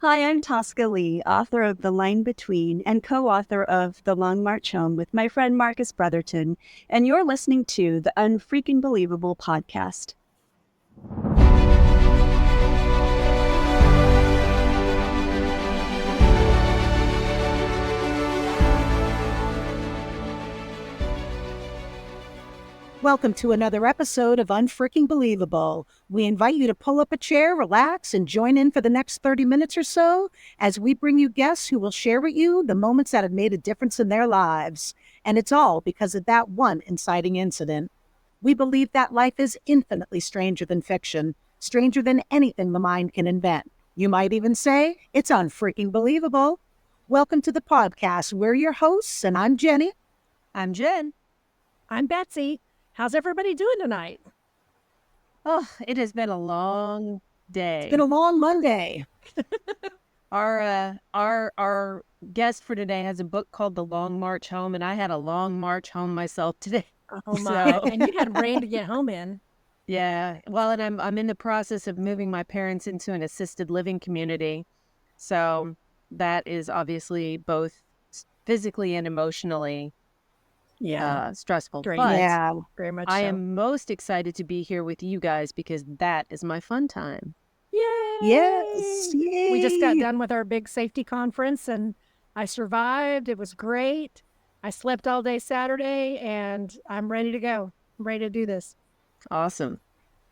Hi, I'm Tosca Lee, author of The Line Between and co-author of The Long March Home with my friend Marcus Brotherton, and you're listening to the Unfreaking Believable podcast. Welcome to another episode of Unfreaking Believable. We invite you to pull up a chair, relax, and join in for the next 30 minutes or so as we bring you guests who will share with you the moments that have made a difference in their lives. And it's all because of that one inciting incident. We believe that life is infinitely stranger than fiction, stranger than anything the mind can invent. You might even say it's unfreaking believable. Welcome to the podcast. We're your hosts, and I'm Jenny. I'm Jen. I'm Betsy. How's everybody doing tonight? Oh, it has been a long day. It's been a long Monday. Our guest for today has a book called The Long March Home, and I had a long march home myself today. Oh my! And you had rain to get home in. Yeah. Well, and I'm in the process of moving my parents into an assisted living community, so that is obviously both physically and emotionally stressful. Great. But very much. I so. am most excited to be here with you guys because that is my fun time. Yay! Yes. Yay. We just got done with our big safety conference, and I survived. It was great. I slept all day Saturday, and I'm ready to go. I'm ready to do this. Awesome.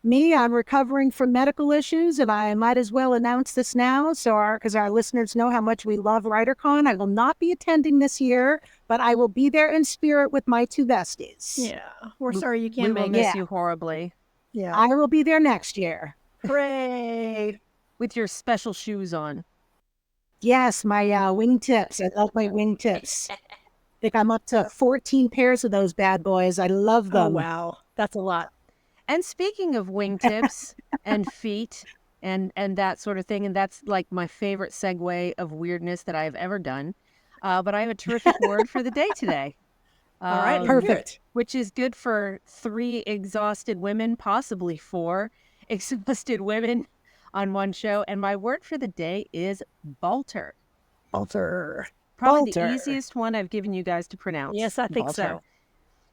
Me, I'm recovering from medical issues, and I might as well announce this now because our listeners know how much we love WriterCon. I will not be attending this year, but I will be there in spirit with my two besties. Yeah. We're sorry you can't We will make miss it. you horribly. Yeah. I will be there next year. Hooray! With your special shoes on. Yes, my wingtips. I love my wingtips. I think I'm up to 14 pairs of those bad boys. I love them. Oh, wow. That's a lot. And speaking of wingtips and feet and that sort of thing, and that's like my favorite segue of weirdness that I've ever done. But I have a terrific word for the day today. All right, perfect. Which is good for 3 exhausted women, possibly 4 exhausted women on one show. And my word for the day is balter. Balter. Probably Balter. the easiest one I've given you guys to pronounce. Yes, I think so.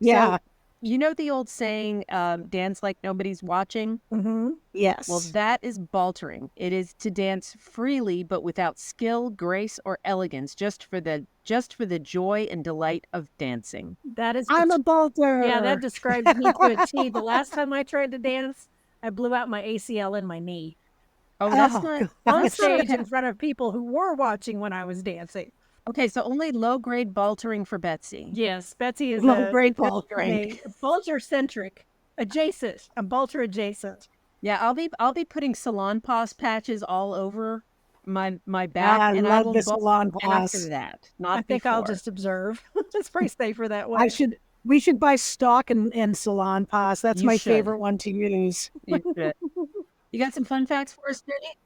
Yeah. So, you know the old saying, dance like nobody's watching? Mm-hmm. Yes. Well, that is baltering. It is to dance freely, but without skill, grace, or elegance, just for the joy and delight of dancing. That is. I'm a balter. Yeah, that describes me to a T. The last time I tried to dance, I blew out my ACL in my knee. Oh, that's Oh, not On that's stage not- in front of people who were watching when I was dancing. Okay, so only low-grade baltering for Betsy. Yes, Betsy is Low grade baltering. a Balter-centric, adjacent. I'm Balter adjacent. Yeah, I'll be putting salon paws patches all over my back, I and love will the ball salon after paws. that. Not I think I'll before. just observe. It's pretty safer that way. We should buy stock and salon paws. That's You my should. favorite one to use. You should. You got some fun facts for us, Jenny?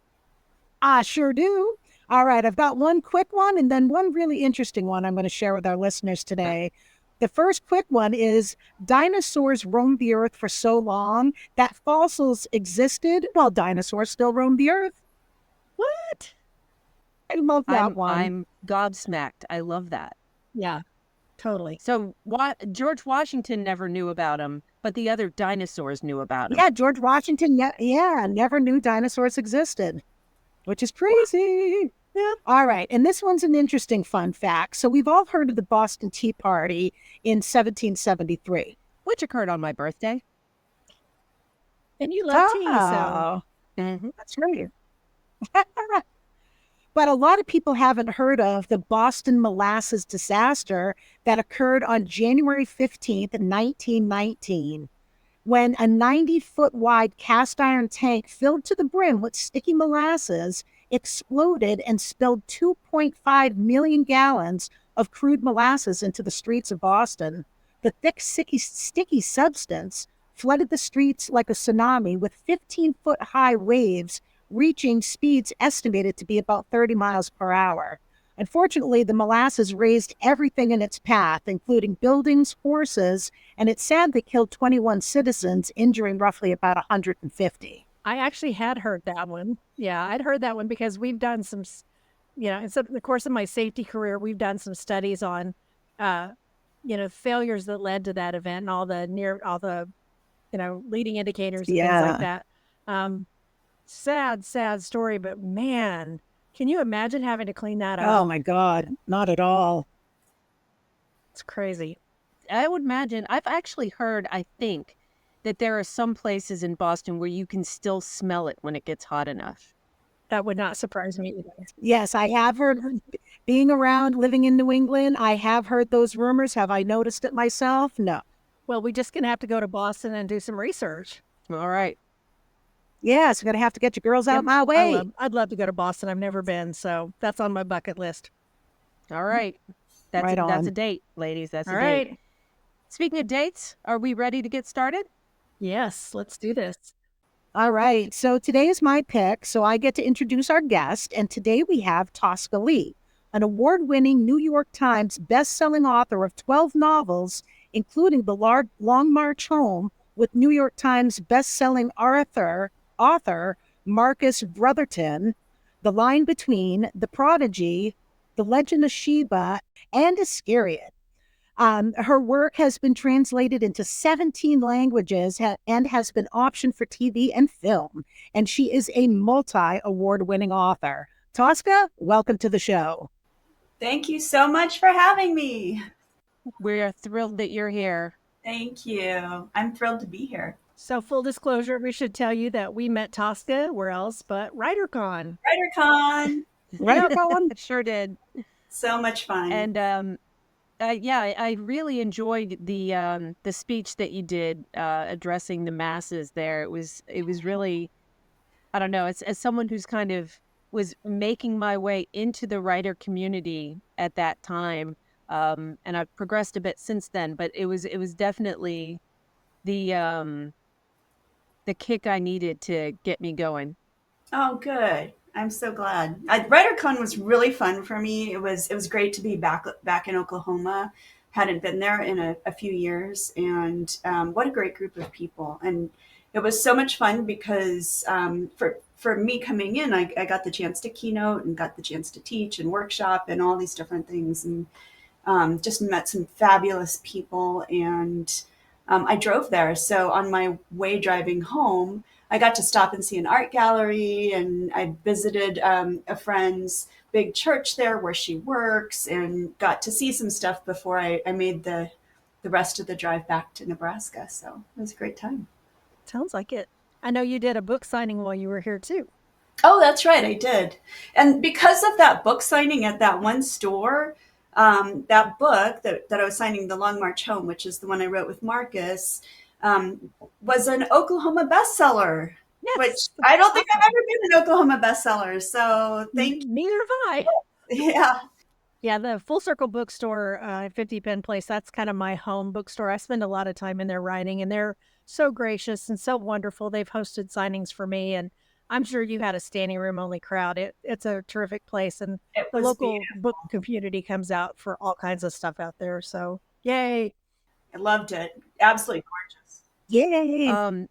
I sure do. All right, I've got one quick one and then one really interesting one I'm going to share with our listeners today. The first quick one is dinosaurs roamed the earth for so long that fossils existed while dinosaurs still roamed the earth. What? I love that one. I'm gobsmacked. I love that. Yeah, totally. So George Washington never knew about him, but the other dinosaurs knew about him. Yeah, George Washington, never knew dinosaurs existed, which is crazy. Yeah. All right, and this one's an interesting fun fact. So we've all heard of the Boston Tea Party in 1773. Which occurred on my birthday. And you love tea, so. Oh, Mm-hmm. that's right. But a lot of people haven't heard of the Boston molasses disaster that occurred on January 15th, 1919, when a 90-foot wide cast iron tank filled to the brim with sticky molasses exploded and spilled 2.5 million gallons of crude molasses into the streets of Boston. The thick, sticky substance flooded the streets like a tsunami with 15-foot high waves reaching speeds estimated to be about 30 miles per hour. Unfortunately, the molasses raised everything in its path, including buildings, horses, and it sadly killed 21 citizens, injuring roughly about 150. I actually had heard that one. Yeah, I'd heard that one because we've done some, in the course of my safety career, we've done some studies on, failures that led to that event and all the leading indicators and things like that. Sad story, but man, can you imagine having to clean that up? Oh my God, not at all. It's crazy. I would imagine. I've actually heard, I think, that there are some places in Boston where you can still smell it when it gets hot enough. That would not surprise me either. Yes, I have heard, being around, living in New England, I have heard those rumors. Have I noticed it myself? No. Well, we're just going to have to go to Boston and do some research. All right. Yes, we're going to have to get your girls out my way. I'd love to go to Boston. I've never been, so that's on my bucket list. All right. That's a date, ladies. That's all a right. date. Speaking of dates, are we ready to get started? Yes, let's do this. All right. So today is my pick. So I get to introduce our guest. And today we have Tosca Lee, an award-winning New York Times best-selling author of 12 novels, including The Long March Home, with New York Times best-selling author Marcus Brotherton, The Line Between, The Prodigy, The Legend of Sheba, and Iscariot. Her work has been translated into 17 languages and has been optioned for TV and film. And she is a multi-award-winning author. Tosca, welcome to the show. Thank you so much for having me. We are thrilled that you're here. Thank you. I'm thrilled to be here. So full disclosure, we should tell you that we met Tosca, where else but WriterCon. WriterCon. WriterCon? Sure did. So much fun. And I really enjoyed the speech that you did addressing the masses there. It was really, I don't know, as someone who's kind of was making my way into the writer community at that time, and I've progressed a bit since then, but it was definitely the kick I needed to get me going. Oh, good. I'm so glad. WriterCon was really fun for me. It was great to be back in Oklahoma. Hadn't been there in a few years, and what a great group of people. And it was so much fun because for me coming in, I got the chance to keynote and got the chance to teach and workshop and all these different things, and just met some fabulous people. And I drove there. So on my way driving home, I got to stop and see an art gallery, and I visited a friend's big church there where she works, and got to see some stuff before I made the rest of the drive back to Nebraska. So it was a great time. Sounds like it. I know you did a book signing while you were here too. Oh, that's right, I did. And because of that book signing at that one store, that book that I was signing, The Long March Home, which is the one I wrote with Marcus, was an Oklahoma bestseller, Yes. which I don't think I've ever been an Oklahoma bestseller. So thank you. Neither have I. Yeah. Yeah, the Full Circle bookstore, 50 Penn Place, that's kind of my home bookstore. I spend a lot of time in there writing, and they're so gracious and so wonderful. They've hosted signings for me, and I'm sure you had a standing room only crowd. It's a terrific place, and the local book community comes out for all kinds of stuff out there. So, yay. I loved it. Absolutely gorgeous. Yay.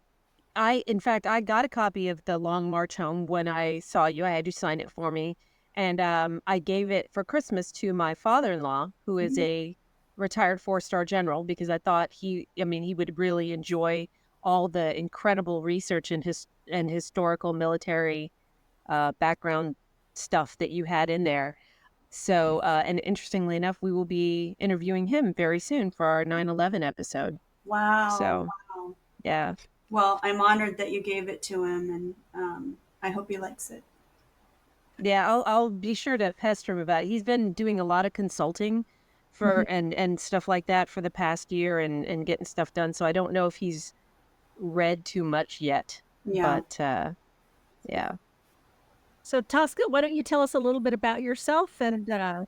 In fact, I got a copy of The Long March Home when I saw you. I had you sign it for me. And I gave it for Christmas to my father-in-law, who is a retired 4-star general, because I thought he would really enjoy all the incredible research and historical military background stuff that you had in there. So, and interestingly enough, we will be interviewing him very soon for our 9/11 episode. Wow. So, yeah. Well, I'm honored that you gave it to him, and I hope he likes it. Yeah, I'll be sure to pester him about it. He's been doing a lot of consulting for and stuff like that for the past year and getting stuff done. So I don't know if he's read too much yet. Yeah. But yeah. So Tosca, why don't you tell us a little bit about yourself and a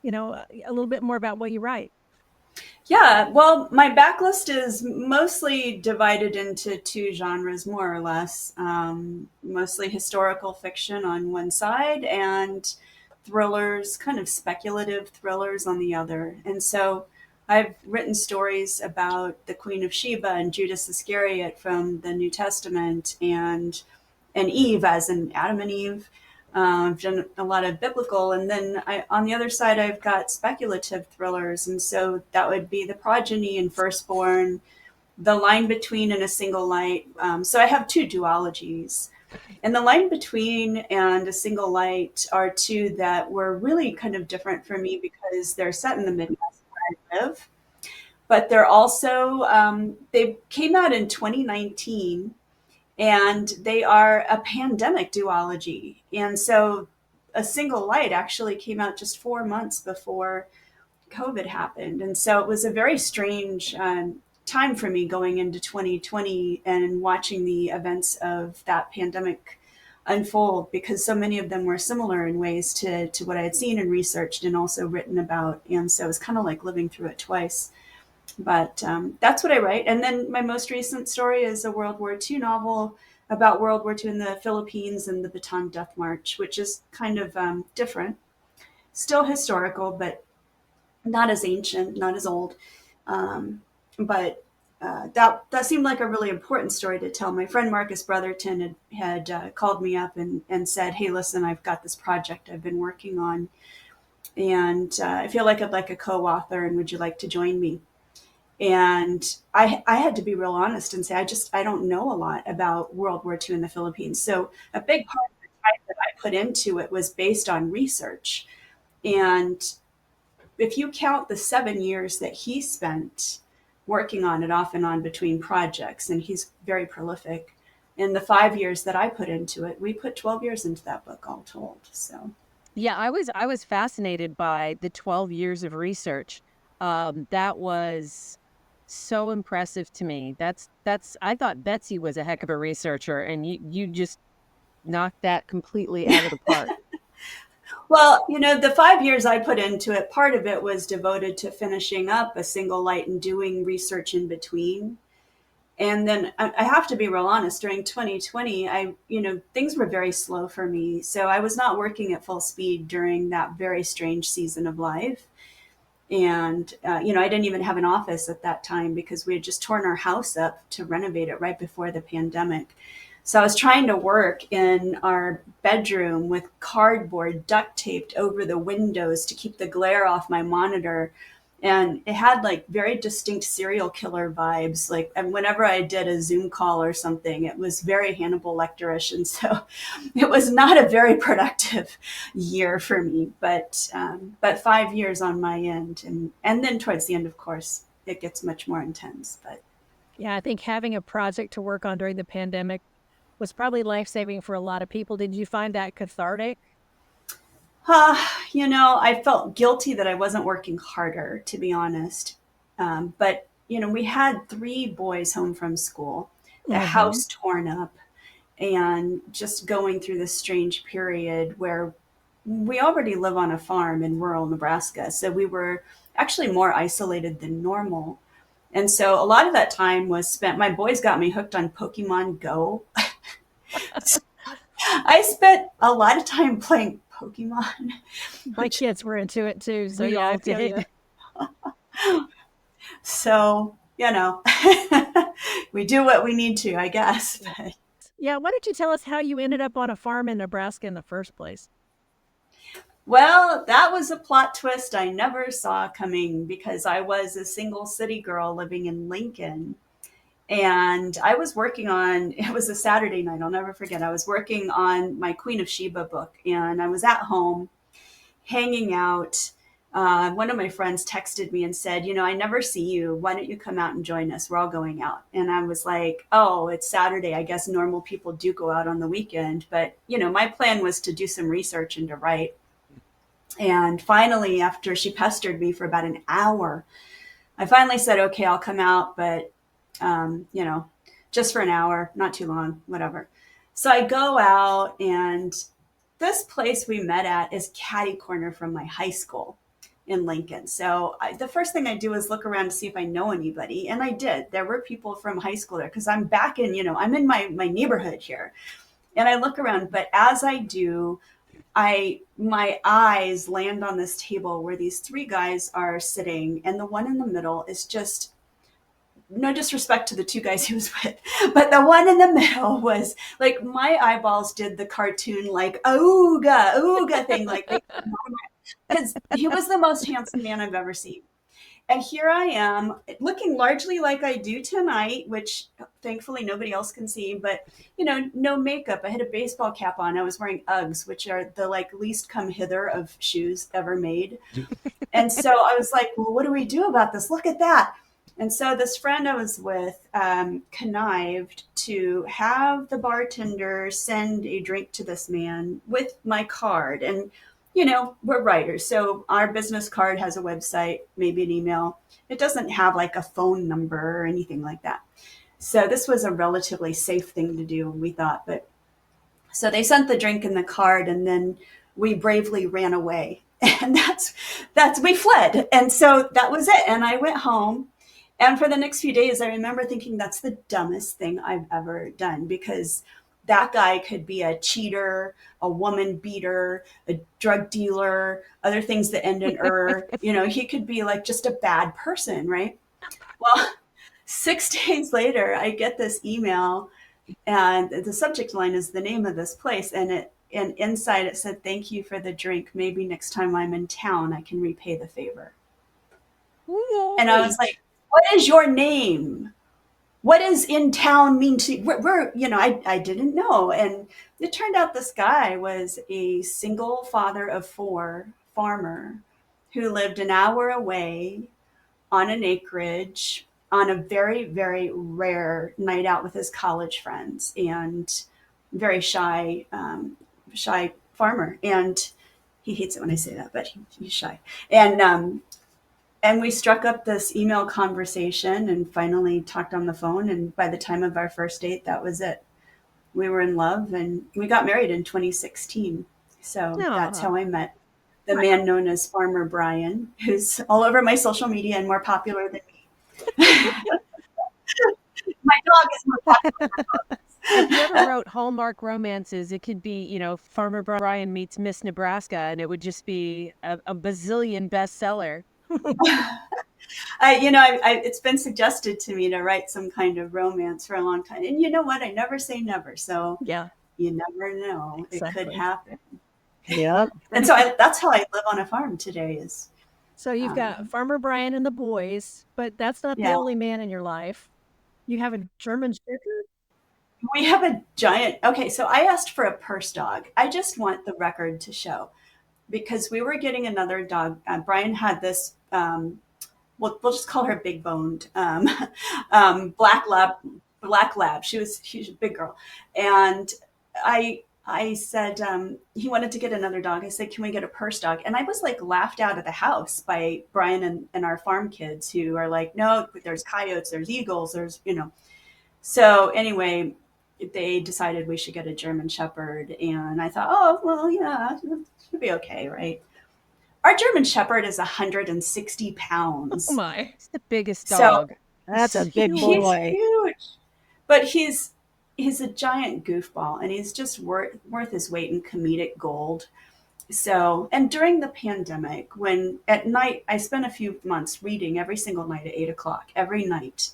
little bit more about what you write? Yeah, well, my backlist is mostly divided into two genres, more or less. Mostly historical fiction on one side and thrillers, kind of speculative thrillers on the other. And so I've written stories about the Queen of Sheba and Judas Iscariot from the New Testament, and Eve, as in Adam and Eve. I've done a lot of biblical, and then on the other side, I've got speculative thrillers, and so that would be The Progeny and Firstborn, The Line Between, and A Single Light. So I have two duologies. And The Line Between and A Single Light are two that were really kind of different for me because they're set in the Midwest where I live, but they're also, they came out in 2019, and they are a pandemic duology. And so A Single Light actually came out just 4 months before COVID happened. And so it was a very strange time for me going into 2020 and watching the events of that pandemic unfold, because so many of them were similar in ways to what I had seen and researched and also written about. And so it was kind of like living through it twice. But that's what I write. And then my most recent story is a World War II novel about World War II in the Philippines and the Bataan Death March, which is kind of different. Still historical, but not as ancient, not as old. But that seemed like a really important story to tell. My friend Marcus Brotherton had called me up and said, "Hey, listen, I've got this project I've been working on, and I feel like I'd like a co-author, and would you like to join me?" And I had to be real honest and say, I don't know a lot about World War II in the Philippines. So a big part of the time that I put into it was based on research. And if you count the 7 years that he spent working on it off and on between projects, and he's very prolific, and the 5 years that I put into it, we put 12 years into that book all told. So Yeah, I was fascinated by the 12 years of research. That was so impressive to me. That's I thought Betsy was a heck of a researcher, and you just knocked that completely out of the park. well, the 5 years I put into it, part of it was devoted to finishing up A Single Light and doing research in between. And then I have to be real honest, during 2020, things were very slow for me. So I was not working at full speed during that very strange season of life. And, I didn't even have an office at that time because we had just torn our house up to renovate it right before the pandemic. So I was trying to work in our bedroom with cardboard duct taped over the windows to keep the glare off my monitor. And it had like very distinct serial killer vibes. Like, and whenever I did a Zoom call or something, it was very Hannibal Lecterish. And so it was not a very productive year for me, but 5 years on my end. And then towards the end, of course, it gets much more intense. But Yeah, I think having a project to work on during the pandemic was probably life-saving for a lot of people. Did you find that cathartic? I felt guilty that I wasn't working harder, to be honest. But, we had three boys home from school, the Mm-hmm. house torn up, and just going through this strange period where we already live on a farm in rural Nebraska. So we were actually more isolated than normal. And so a lot of that time was spent, my boys got me hooked on Pokemon Go. I spent a lot of time playing Pokemon, My which kids were into it too, so We yeah, all I feel did. you. so, we do what we need to, I guess. But, Yeah, why don't you tell us how you ended up on a farm in Nebraska in the first place? well, that was a plot twist I never saw coming because I was a single city girl living in Lincoln. And I was working on, it was a Saturday night, I'll never forget. I was working on my Queen of Sheba book, and I was at home hanging out. One of my friends texted me and said, I never see you. Why don't you come out and join us? We're all going out. And I was like, oh, it's Saturday. I guess normal people do go out on the weekend. But, my plan was to do some research and to write. And finally, after she pestered me for about an hour, I finally said, okay, I'll come out, but, um, you know, just for an hour, not too long, whatever. So I go out, and this place we met at is catty corner from my high school in Lincoln. So the first thing I do is look around to see if I know anybody. And I did. There were people from high school there because I'm back in, I'm in my neighborhood here. And I look around, but as I do, my eyes land on this table where these three guys are sitting, and the one in the middle is just, no disrespect to the two guys he was with, but the one in the middle was like, my eyeballs did the cartoon like ooga ooga thing, like they, because he was the most handsome man I've ever seen. And here I am looking largely like I do tonight, which thankfully nobody else can see, but no makeup. I had a baseball cap on. I was wearing Uggs, which are the like least come hither of shoes ever made. And so I was like, well, what do we do about this? Look at that. And so this friend I was with connived to have the bartender send a drink to this man with my card. And, we're writers. So our business card has a website, maybe an email. It doesn't have like a phone number or anything like that. So this was a relatively safe thing to do, we thought. But so they sent the drink and the card, and then we bravely ran away. And we fled. And so that was it. And I went home. And for the next few days, I remember thinking that's the dumbest thing I've ever done, because that guy could be a cheater, a woman beater, a drug dealer, other things that end in he could be like just a bad person, right? Well, 6 days later, I get this email, and the subject line is the name of this place. And inside it said, "Thank you for the drink. Maybe next time I'm in town, I can repay the favor." And I was like, what is your name? What does in town mean to you? I didn't know. And it turned out this guy was a single father of four farmer who lived an hour away on an acreage on a very, very rare night out with his college friends, and very shy farmer. And he hates it when I say that, but he's shy. And we struck up this email conversation and finally talked on the phone. And by the time of our first date, that was it. We were in love, and we got married in 2016. So that's how I met the man known as Farmer Brian, who's all over my social media and more popular than me. My dog is more popular than dogs. If you ever wrote Hallmark romances, it could be, Farmer Brian meets Miss Nebraska, and it would just be a bazillion bestseller. It's been suggested to me to write some kind of romance for a long time. And you know what? I never say never. So Yeah, you never know. exactly. It could happen. Yeah. And so that's how I live on a farm today. So you've got Farmer Brian and the boys, but that's not the only man in your life. You have a German Shepherd? We have a giant. Okay, so I asked for a purse dog. I just want the record to show, because we were getting another dog. Brian had this, we'll just call her big boned, black lab. She's a big girl. And I said, he wanted to get another dog. I said, can we get a purse dog? And I was like laughed out of the house by Brian and our farm kids, who are like, no, there's coyotes, there's eagles, So anyway, they decided we should get a German Shepherd. And I thought, oh, well, yeah, it should be okay, right? Our German Shepherd is 160 pounds. Oh my. It's the biggest dog. That's a big He's boy. huge. But he's a giant goofball, and he's just worth his weight in comedic gold. So, and during the pandemic, when at night, I spent a few months reading every single night at 8 o'clock, every night.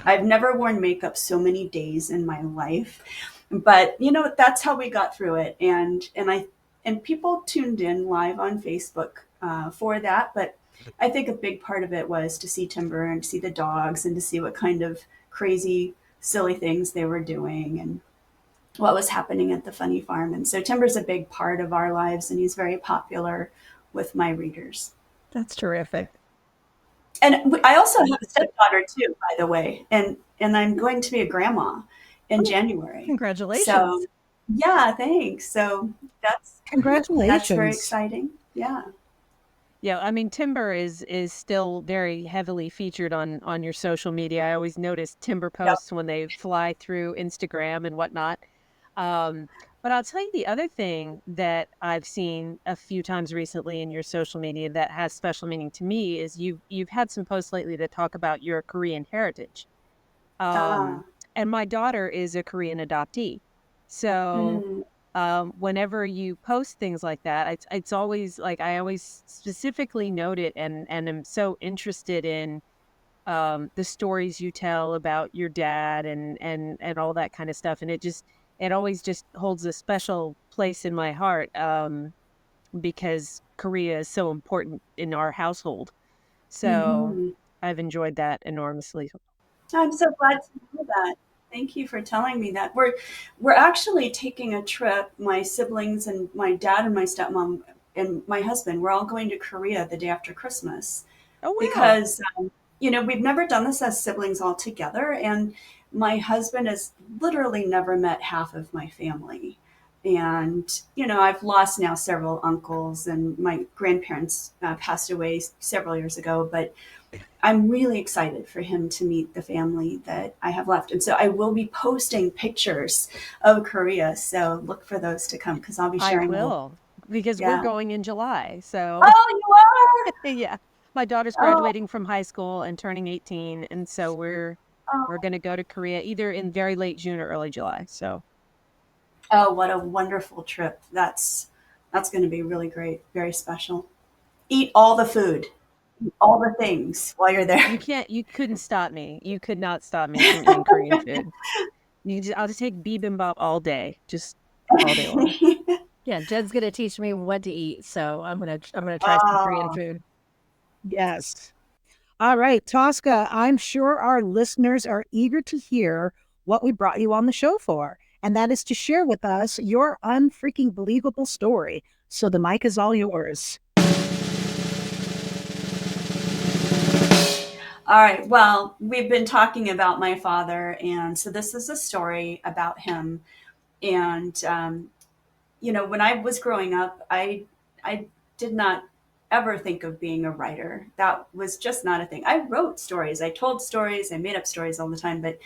I've never worn makeup so many days in my life, but that's how we got through it. And people tuned in live on Facebook for that. But I think a big part of it was to see Timber and to see the dogs and to see what kind of crazy, silly things they were doing and what was happening at the funny farm. And so Timber's a big part of our lives, and he's very popular with my readers. That's terrific. And I also have a stepdaughter too, by the way, and I'm going to be a grandma in January. Congratulations. So, yeah, thanks. So that's very exciting. Yeah. Yeah, I mean, Timber is still very heavily featured on your social media. I always notice Timber posts when they fly through Instagram and whatnot. But I'll tell you the other thing that I've seen a few times recently in your social media that has special meaning to me is you've had some posts lately that talk about your Korean heritage. And my daughter is a Korean adoptee. So whenever you post things like that, it's always like I always specifically note it and am so interested in the stories you tell about your dad and all that kind of stuff. And it always just holds a special place in my heart because Korea is so important in our household. So Hmm. I've enjoyed that enormously. I'm so glad to know that. Thank you for telling me that. We're actually taking a trip. My siblings and my dad and my stepmom and my husband. We're all going to Korea the day after Christmas Oh, wow. because we've never done this as siblings all together, and my husband has literally never met half of my family. And I've lost now several uncles, and my grandparents passed away several years ago, but I'm really excited for him to meet the family that I have left. And so I will be posting pictures of Korea. So look for those to come because I'll be I sharing a little. will, because we're Yeah. going in July. So, Oh, you are? yeah, my daughter's Oh, graduating from high school and turning 18, and so we're oh, going to go to Korea either in very late June or early July. So, oh, what a wonderful trip. That's going to be really great. Very special. Eat all the food, eat all the things while you're there. you couldn't stop me. You could not stop me from eating Korean food. I'll just take bibimbap all day, just all day long. Yeah, Jed's gonna teach me what to eat, so I'm gonna try some Korean Oh, food. Yes. All right, Tosca, I'm sure our listeners are eager to hear what we brought you on the show for, and that is to share with us your unfreaking believable story. So the mic is all yours. all right. Well, we've been talking about my father, and so this is a story about him. And when I was growing up, I did not ever think of being a writer. That was just not a thing. I wrote stories, I told stories, I made up stories all the time, but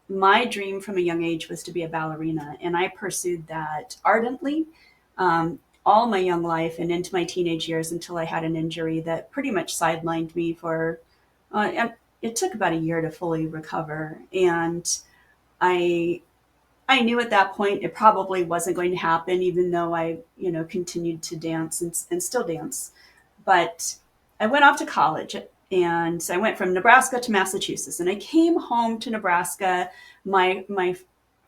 my dream from a young age was to be a ballerina, and I pursued that ardently all my young life and into my teenage years until I had an injury that pretty much sidelined me for. And it took about a year to fully recover, and I I knew at that point it probably wasn't going to happen, even though I, continued to dance and still dance. But I went off to college, and so I went from Nebraska to Massachusetts, and I came home to Nebraska my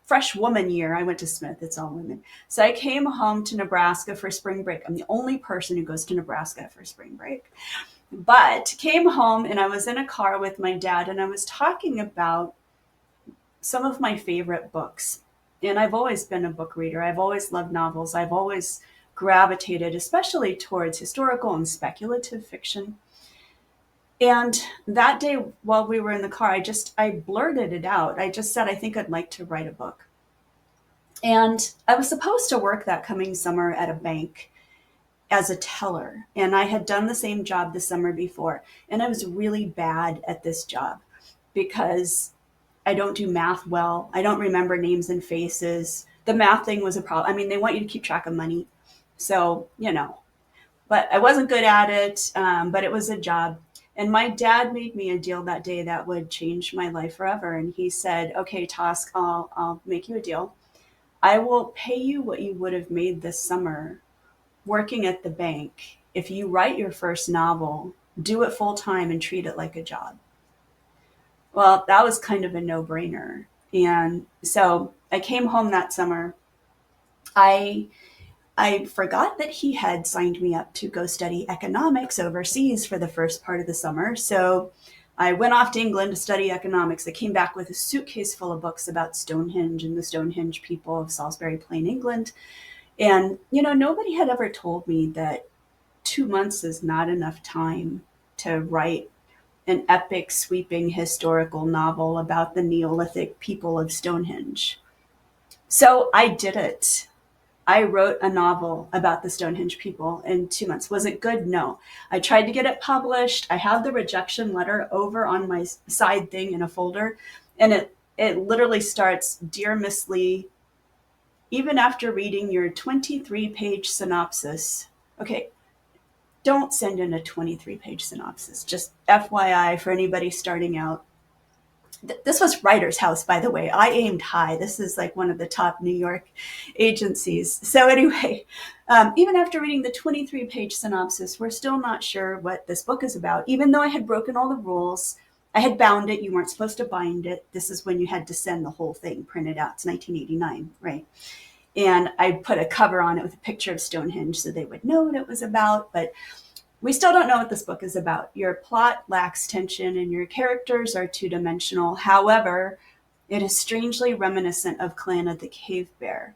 fresh woman year. I went to Smith, it's all women. So I came home to Nebraska for spring break. I'm the only person who goes to Nebraska for spring break. But came home and I was in a car with my dad and I was talking about some of my favorite books. And I've always been a book reader. I've always loved novels. I've always gravitated, especially towards historical and speculative fiction. And that day, while we were in the car, I blurted it out. I just said, I think I'd like to write a book. And I was supposed to work that coming summer at a bank as a teller. And I had done the same job the summer before. And I was really bad at this job because I don't do math well. I don't remember names and faces. The math thing was a problem. I mean, they want you to keep track of money. So, but I wasn't good at it, but it was a job. And my dad made me a deal that day that would change my life forever. And he said, okay, Tosk, I'll make you a deal. I will pay you what you would have made this summer working at the bank if you write your first novel, do it full time, and treat it like a job. Well, that was kind of a no brainer. And so I came home that summer. I I forgot that he had signed me up to go study economics overseas for the first part of the summer. So I went off to England to study economics. I came back with a suitcase full of books about Stonehenge and the Stonehenge people of Salisbury Plain, England. And, nobody had ever told me that 2 months is not enough time to write an epic, sweeping historical novel about the Neolithic people of Stonehenge. So I did it. I wrote a novel about the Stonehenge people in 2 months. Was it good? No. I tried to get it published. I have the rejection letter over on my side thing in a folder, and it literally starts, "Dear Miss Lee, even after reading your 23-page synopsis." Okay, don't send in a 23-page synopsis. Just FYI for anybody starting out. This was Writer's House, by the way. I aimed high. This is like one of the top New York agencies. So anyway, even after reading the 23-page synopsis, we're still not sure what this book is about. Even though I had broken all the rules, I had bound it. You weren't supposed to bind it. This is when you had to send the whole thing printed out. It's 1989, right? And I put a cover on it with a picture of Stonehenge so they would know what it was about. But we still don't know what this book is about. Your plot lacks tension and your characters are two-dimensional. However, it is strangely reminiscent of Clan of the Cave Bear.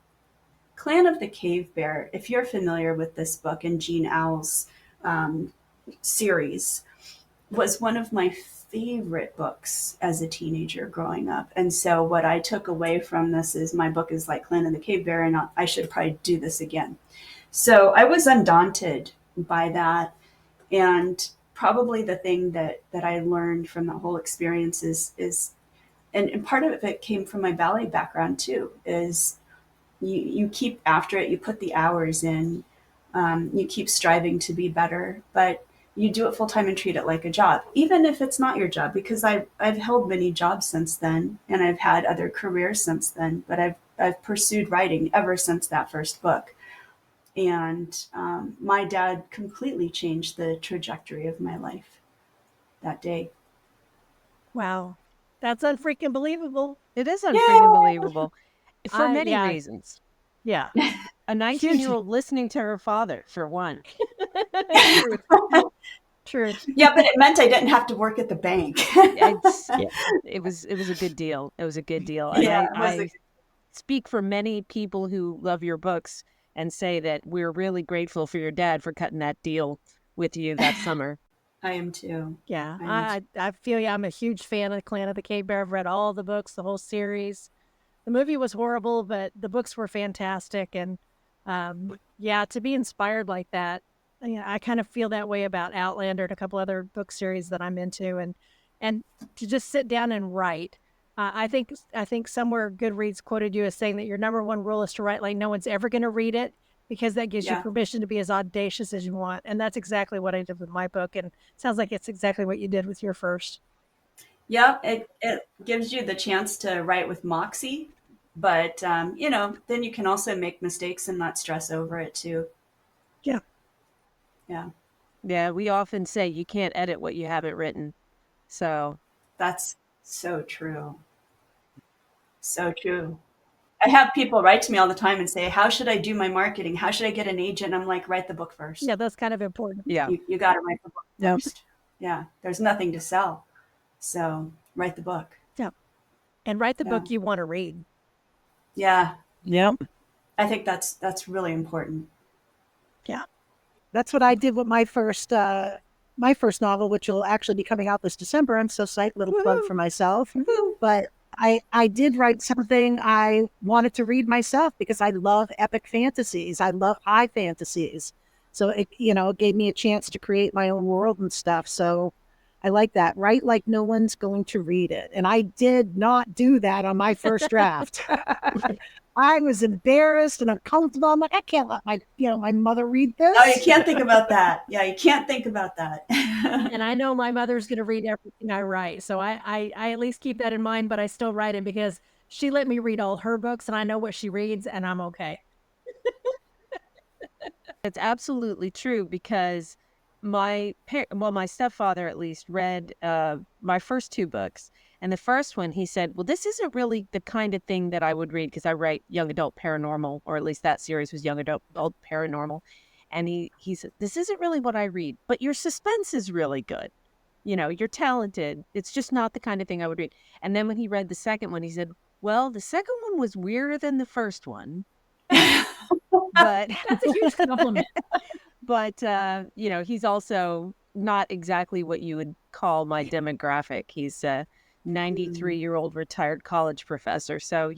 Clan of the Cave Bear, if you're familiar with this book and Jean Auel's series, was one of my favorite books as a teenager growing up. And so what I took away from this is my book is like Clan of the Cave Bear, and I should probably do this again. So I was undaunted by that. And probably the thing that I learned from the whole experience is and part of it came from my ballet background too, is you keep after it, you put the hours in, you keep striving to be better, but you do it full time and treat it like a job, even if it's not your job, because I've held many jobs since then, and I've had other careers since then, but I've pursued writing ever since that first book. And my dad completely changed the trajectory of my life that day. Wow. That's unfreaking believable. It is unfreaking Yay! believable for many Yeah. reasons. Yeah. A 19-year-old listening to her father, for one. Truth. Truth. Yeah, but it meant I didn't have to work at the bank. It was a good deal. It was a good deal. Yeah, And it was I speak for many people who love your books and say that we're really grateful for your dad for cutting that deal with you that summer. I am too. Yeah. I I feel you. I'm a huge fan of Clan of the Cave Bear. I've read all the books, the whole series. The movie was horrible, but the books were fantastic. And yeah, to be inspired like that, I kind of feel that way about Outlander and a couple other book series that I'm into, and to just sit down and write. I think somewhere Goodreads quoted you as saying that your number one rule is to write like no one's ever going to read it, because that gives you Yeah. permission to be as audacious as you want. And that's exactly what I did with my book, and it sounds like it's exactly what you did with your first. Yeah, it gives you the chance to write with moxie, but then you can also make mistakes and not stress over it too. Yeah. Yeah, Yeah, we often say you can't edit what you haven't written. So that's so true. So true. I have people write to me all the time and say, "How should I do my marketing? How should I get an agent?" And I'm like, "Write the book first. Yeah, that's kind of important. yeah. You got to write the book Yep. first." Yeah, there's nothing to sell, so write the book. Yeah. And write the Yeah. book you want to read. Yeah, Yep. I think that's really important. Yeah. That's what I did with my first novel, which will actually be coming out this December. I'm so psyched. Little plug for myself. But I did write something I wanted to read myself because I love epic fantasies. I love high fantasies. So it gave me a chance to create my own world and stuff. So I like that. Write like no one's going to read it. And I did not do that on my first draft. I was embarrassed and uncomfortable. I'm like, I can't let my mother read this. No, you can't think about that. Yeah, you can't think about that. And I know my mother's going to read everything I write. So I at least keep that in mind, but I still write it because she let me read all her books and I know what she reads and I'm okay. It's absolutely true because my stepfather at least read my first two books. And the first one, he said, well, this isn't really the kind of thing that I would read because I write young adult paranormal, or at least that series was young adult paranormal. And he said, this isn't really what I read, but your suspense is really good. You're talented. It's just not the kind of thing I would read. And then when he read the second one, he said, well, the second one was weirder than the first one. But That's a huge compliment. But, he's also not exactly what you would call my demographic. He's a 93-year-old retired college professor. So,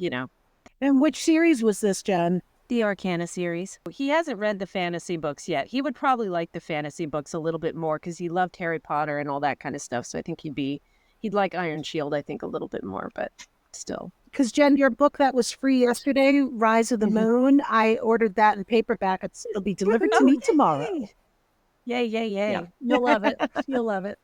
And which series was this, Jen? the Arcana series. He hasn't read the fantasy books yet. He would probably like the fantasy books a little bit more because he loved Harry Potter and all that kind of stuff. So I think he'd like Iron Shield, I think, a little bit more, but still. Because Jen, your book that was free yesterday, Rise of the Moon, I ordered that in paperback. It'll be delivered to me tomorrow. Yay. Yeah. You'll love it. You'll love it.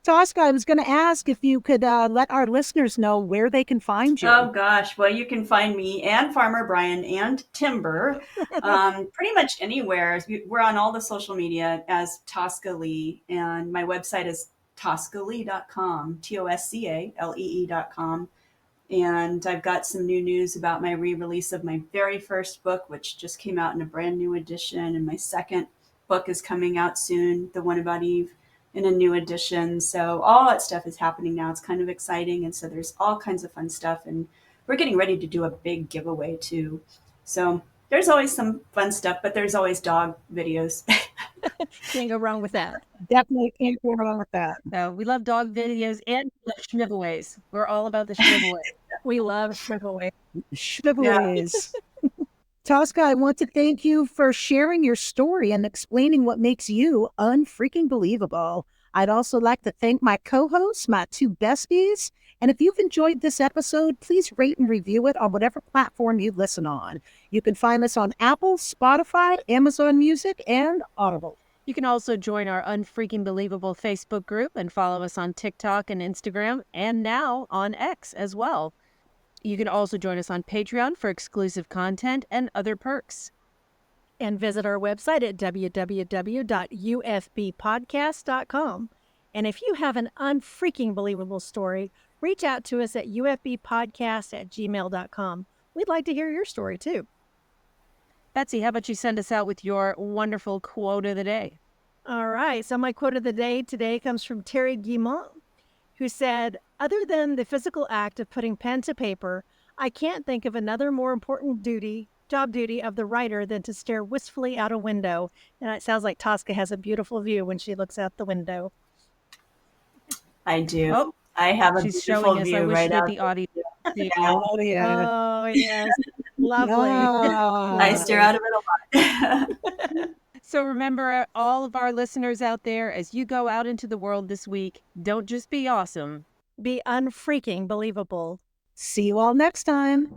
Tosca, I was going to ask if you could let our listeners know where they can find you. Oh gosh, well you can find me and Farmer Brian and Timber pretty much anywhere. We're on all the social media as Tosca Lee, and my website is toscalee.com, TOSCALEE.com. And I've got some new news about my re-release of my very first book, which just came out in a brand new edition, and my second book is coming out soon, the one about Eve, in a new edition. So all that stuff is happening now. It's kind of exciting, and so there's all kinds of fun stuff, and we're getting ready to do a big giveaway too. So there's always some fun stuff, but there's always dog videos. Can't go wrong with that. Definitely can't go wrong with that. So we love dog videos and giveaways. We're all about the giveaway. We love giveaway. Giveaways. Tosca, I want to thank you for sharing your story and explaining what makes you unfreaking believable. I'd also like to thank my co-hosts, my two besties. And if you've enjoyed this episode, please rate and review it on whatever platform you listen on. You can find us on Apple, Spotify, Amazon Music, and Audible. You can also join our Unfreaking Believable Facebook group and follow us on TikTok and Instagram, and now on X as well. You can also join us on Patreon for exclusive content and other perks. And visit our website at www.ufbpodcast.com. And if you have an unfreaking believable story, reach out to us at ufbpodcast@gmail.com. We'd like to hear your story too. Betsy, how about you send us out with your wonderful quote of the day? All right. So my quote of the day today comes from Terry Guimont, who said, "Other than the physical act of putting pen to paper, I can't think of another more important job duty of the writer than to stare wistfully out a window." And it sounds like Tosca has a beautiful view when she looks out the window. I do. Oh, I have a she's beautiful showing us. view I wish right that out. the audience could see. Oh, yeah. Oh, yes. Lovely. I stare out of it a lot. So remember, all of our listeners out there, as you go out into the world this week, don't just be awesome. Be unfreaking believable. See you all next time.